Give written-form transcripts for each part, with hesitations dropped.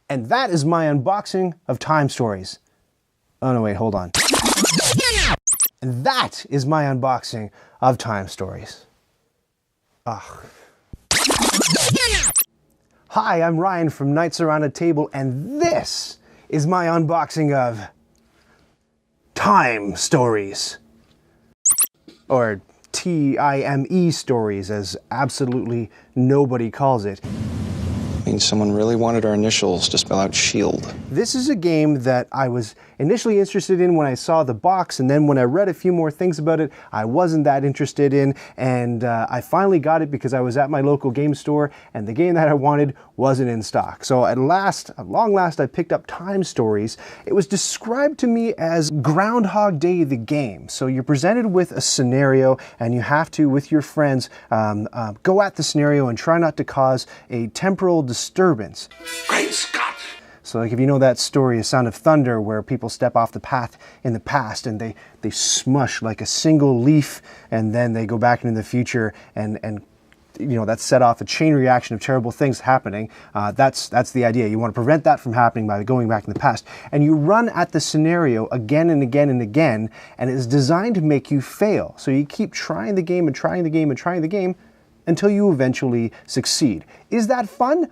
And that is my unboxing of Time Stories. Oh no, wait, hold on. And that is my unboxing of Time Stories. Ugh. Hi, I'm Ryan from Nights Around a Table, and this is my unboxing of Time Stories. Or T.I.M.E. stories, as absolutely nobody calls it. Means someone really wanted our initials to spell out S.H.I.E.L.D. This is a game that I was initially interested in when I saw the box, and then when I read a few more things about it, I wasn't that interested in, and I finally got it because I was at my local game store, and the game that I wanted wasn't in stock. So at long last, I picked up Time Stories. It was described to me as Groundhog Day the game. So you're presented with a scenario, and you have to, with your friends, go at the scenario and try not to cause a temporal disturbance. Great Scott! So like if you know that story, A Sound of Thunder, where people step off the path in the past and they smush like a single leaf, and then they go back into the future, and you know, that set off a chain reaction of terrible things happening. That's the idea. You want to prevent that from happening by going back in the past. And you run at the scenario again and again and again, and it's designed to make you fail. So you keep trying the game and trying the game and trying the game until you eventually succeed. Is that fun?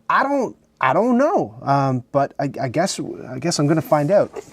I don't know, but I guess I'm going to find out.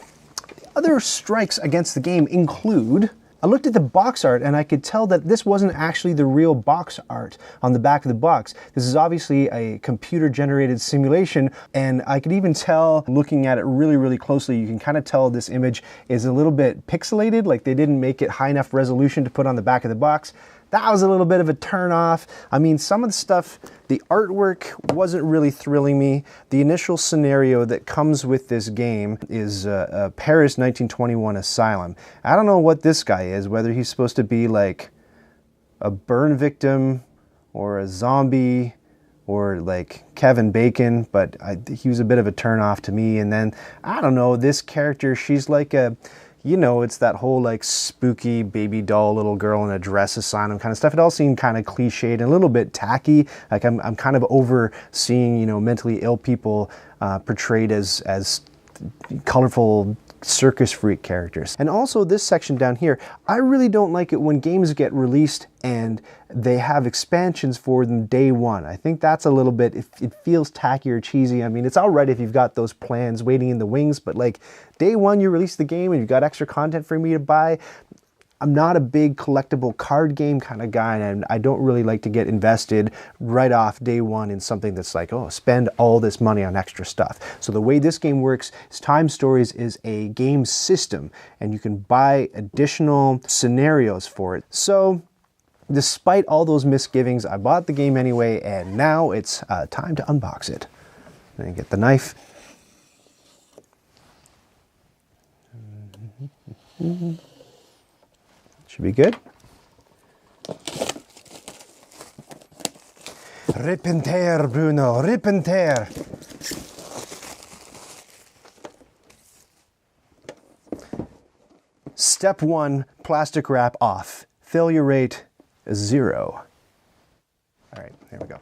Other strikes against the game include, I looked at the box art and I could tell that this wasn't actually the real box art on the back of the box. This is obviously a computer-generated simulation, and I could even tell, looking at it really, really closely, you can kind of tell this image is a little bit pixelated, like they didn't make it high enough resolution to put on the back of the box. That was a little bit of a turn off. I mean, some of the stuff, the artwork wasn't really thrilling me. The initial scenario that comes with this game is Paris 1921 Asylum. I don't know what this guy is, whether he's supposed to be like a burn victim or a zombie or like Kevin Bacon, but he was a bit of a turn off to me. And then, I don't know, this character, she's like a, you know, it's that whole like spooky baby doll little girl in a dress asylum kind of stuff. It all seemed kind of cliched and a little bit tacky. Like I'm kind of over seeing, you know, mentally ill people portrayed as colorful circus freak characters. And also this section down here, I really don't like it when games get released and they have expansions for them day one. I think that's a little bit, it feels tacky or cheesy. I mean, it's all right if you've got those plans waiting in the wings, but like day one you release the game and you've got extra content for me to buy. I'm not a big collectible card game kind of guy, and I don't really like to get invested right off day one in something that's like, oh, spend all this money on extra stuff. So the way this game works is Time Stories is a game system, and you can buy additional scenarios for it. So despite all those misgivings, I bought the game anyway, and now it's time to unbox it. And get the knife. Should be good. Rip and tear, Bruno, rip and tear. Step 1, plastic wrap off. Failure rate 0. All right, here we go.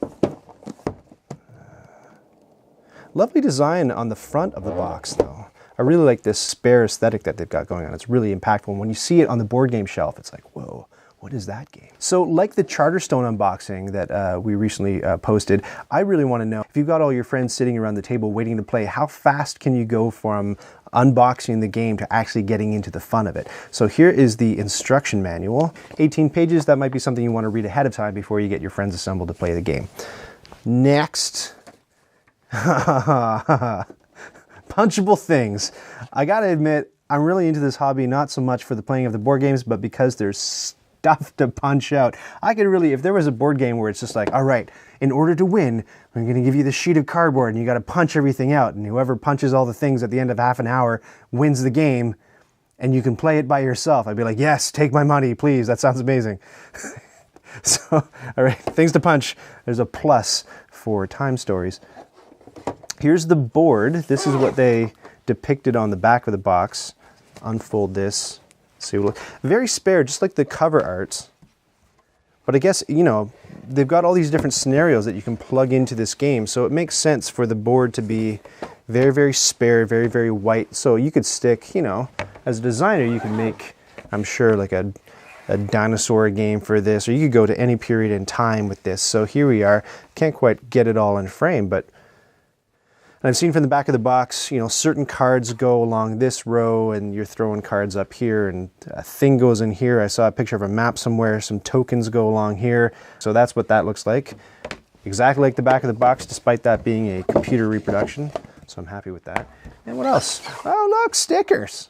Lovely design on the front of the box though. I really like this spare aesthetic that they've got going on. It's really impactful. When you see it on the board game shelf, it's like, whoa, what is that game? So like the Charterstone unboxing that we recently posted, I really want to know, if you've got all your friends sitting around the table waiting to play, how fast can you go from unboxing the game to actually getting into the fun of it? So here is the instruction manual. 18 pages, that might be something you want to read ahead of time before you get your friends assembled to play the game. Next. Punchable Things. I gotta admit, I'm really into this hobby, not so much for the playing of the board games, but because there's stuff to punch out. I could really, if there was a board game where it's just like, all right, in order to win, I'm gonna give you this sheet of cardboard and you gotta punch everything out, and whoever punches all the things at the end of half an hour wins the game, and you can play it by yourself. I'd be like, yes, take my money, please. That sounds amazing. So, all right, things to punch. There's a plus for Time Stories. Here's the board. This is what they depicted on the back of the box. Unfold this. See, look, very spare, just like the cover art. But I guess, you know, they've got all these different scenarios that you can plug into this game, so it makes sense for the board to be very, very spare, very, very white. So you could stick, you know, as a designer, you can make, I'm sure, like a dinosaur game for this, or you could go to any period in time with this. So here we are. Can't quite get it all in frame, but I've seen from the back of the box, you know, certain cards go along this row and you're throwing cards up here and a thing goes in here. I saw a picture of a map somewhere, some tokens go along here. So that's what that looks like. Exactly like the back of the box, despite that being a computer reproduction. So I'm happy with that. And what else? Oh, look, stickers.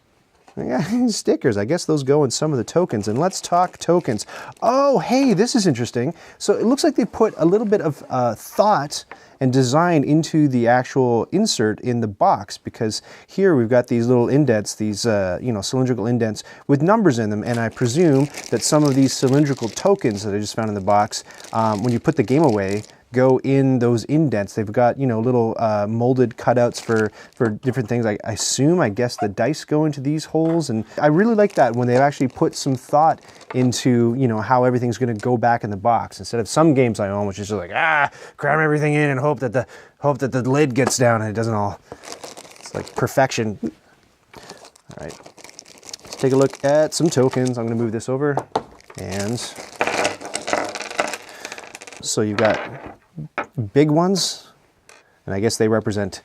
Yeah, stickers. I guess those go in some of the tokens. And let's talk tokens. Oh, hey, this is interesting. So it looks like they put a little bit of thought and design into the actual insert in the box, because here we've got these little indents, these you know, cylindrical indents with numbers in them, and I presume that some of these cylindrical tokens that I just found in the box, when you put the game away, go in those indents. They've got, you know, little molded cutouts for different things. I assume, I guess the dice go into these holes, and I really like that when they've actually put some thought into, you know, how everything's going to go back in the box, instead of some games I own which is just like, cram everything in and hope that the lid gets down and it doesn't all, it's like perfection. All right, let's take a look at some tokens. I'm going to move this over, and so you've got big ones, and I guess they represent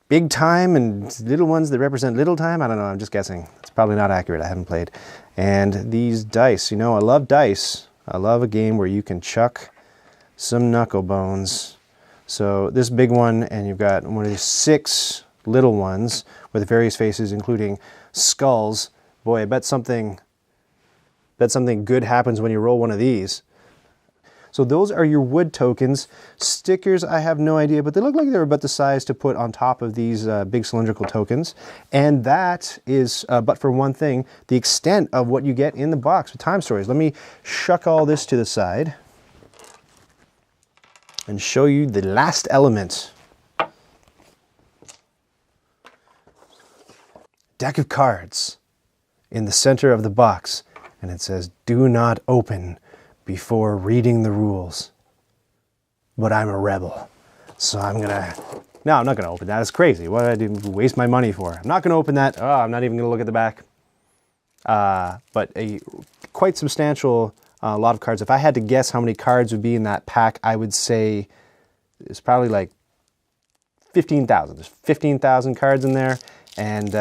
big time, and little ones that represent little time. I don't know, I'm just guessing. It's probably not accurate, I haven't played. And these dice, you know, I love dice. I love a game where you can chuck some knuckle bones. So this big one, and you've got one of these 6 little ones with various faces, including skulls. Boy, I bet something good happens when you roll one of these. So those are your wood tokens. Stickers, I have no idea, but they look like they're about the size to put on top of these big cylindrical tokens. And that is, but for one thing, the extent of what you get in the box with Time Stories. Let me shuck all this to the side and show you the last element. Deck of cards in the center of the box, and it says, "Do not open before reading the rules." But I'm a rebel, so I'm not gonna open that. It's crazy. What did I do? Waste my money for? I'm not gonna open that. Oh, I'm not even gonna look at the back. But a quite substantial lot of cards. If I had to guess how many cards would be in that pack, I would say it's probably like 15,000. There's 15,000 cards in there, and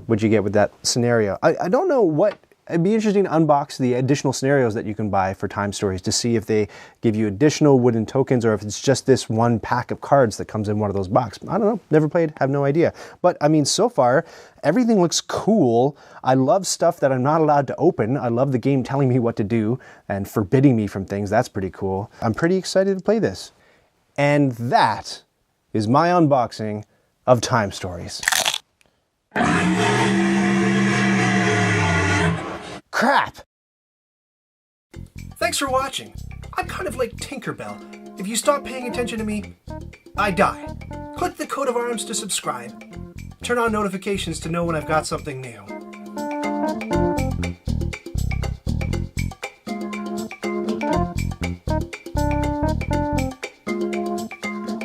what'd you get with that scenario? I don't know what. It'd be interesting to unbox the additional scenarios that you can buy for Time Stories to see if they give you additional wooden tokens or if it's just this one pack of cards that comes in one of those boxes. I don't know, never played, have no idea. But I mean, so far, everything looks cool. I love stuff that I'm not allowed to open. I love the game telling me what to do and forbidding me from things. That's pretty cool. I'm pretty excited to play this. And that is my unboxing of Time Stories. Crap! Thanks for watching. I'm kind of like Tinkerbell. If you stop paying attention to me, I die. Click the coat of arms to subscribe. Turn on notifications to know when I've got something new.